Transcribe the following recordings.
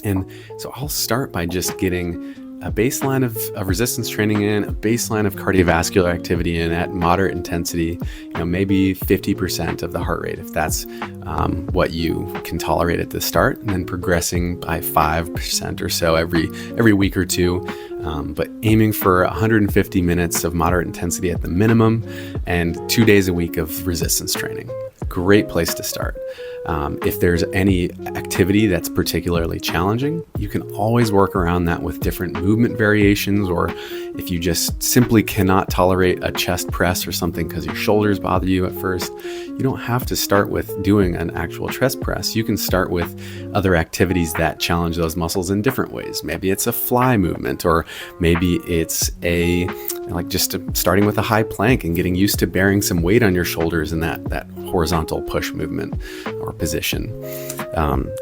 And so I'll start by just getting a baseline of resistance training in, a baseline of cardiovascular activity in at moderate intensity, maybe 50% of the heart rate, if that's what you can tolerate at the start, and then progressing by 5% or so every week or two. But aiming for 150 minutes of moderate intensity at the minimum and 2 days a week of resistance training. Great place to start. If there's any activity that's particularly challenging, you can always work around that with different movement variations, or if you just simply cannot tolerate a chest press or something because your shoulders bother you at first, you don't have to start with doing an actual chest press. You can start with other activities that challenge those muscles in different ways. Maybe it's a fly movement, or maybe it's starting with a high plank and getting used to bearing some weight on your shoulders in that horizontal push movement or position.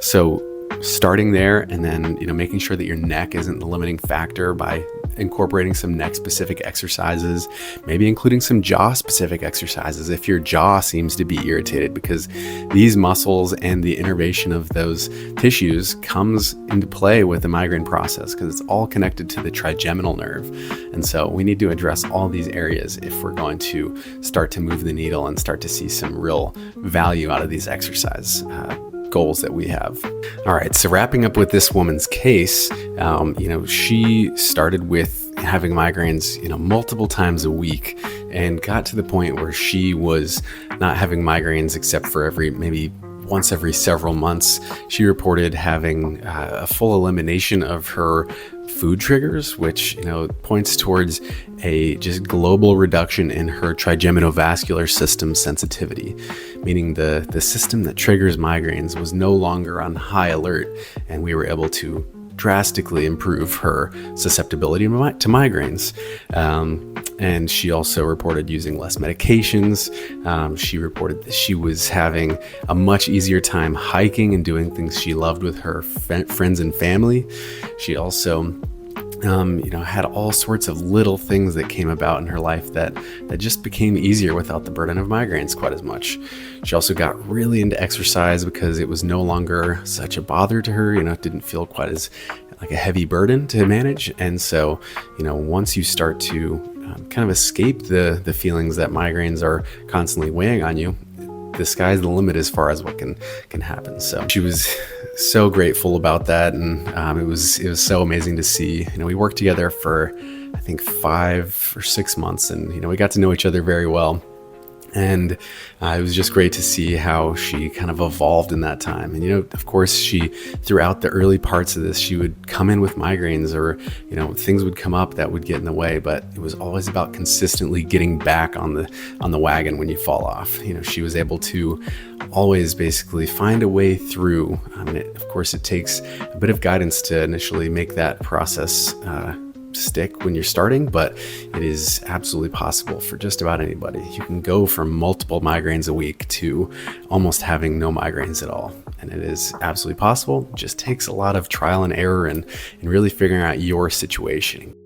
So starting there, and then making sure that your neck isn't the limiting factor by incorporating some neck specific exercises, maybe including some jaw specific exercises if your jaw seems to be irritated, because these muscles and the innervation of those tissues comes into play with the migraine process, because it's all connected to the trigeminal nerve. And so we need to address all these areas if we're going to start to move the needle and start to see some real value out of these exercise goals that we have. All right, so wrapping up with this woman's case, she started with having migraines, multiple times a week, and got to the point where she was not having migraines except for maybe once every several months. She reported having a full elimination of her food triggers, which points towards a just global reduction in her trigeminovascular system sensitivity, meaning the system that triggers migraines was no longer on high alert, and we were able to drastically improve her susceptibility to migraines. And she also reported using less medications. She reported that she was having a much easier time hiking and doing things she loved with her friends and family. She also had all sorts of little things that came about in her life that just became easier without the burden of migraines quite as much. She also got really into exercise because it was no longer such a bother to her. It didn't feel quite as like a heavy burden to manage. And so, once you start to kind of escape the feelings that migraines are constantly weighing on you, the sky's the limit as far as what can happen. So she was so grateful about that, and it was so amazing to see. We worked together for I think 5 or 6 months, and we got to know each other very well. And it was just great to see how she kind of evolved in that time. And, of course, throughout the early parts of this, she would come in with migraines, or, things would come up that would get in the way. But it was always about consistently getting back on the wagon when you fall off. She was able to always basically find a way through. Of course, it takes a bit of guidance to initially make that process stick when you're starting, but it is absolutely possible for just about anybody. You can go from multiple migraines a week to almost having no migraines at all, and it is absolutely possible. It just takes a lot of trial and error and really figuring out your situation.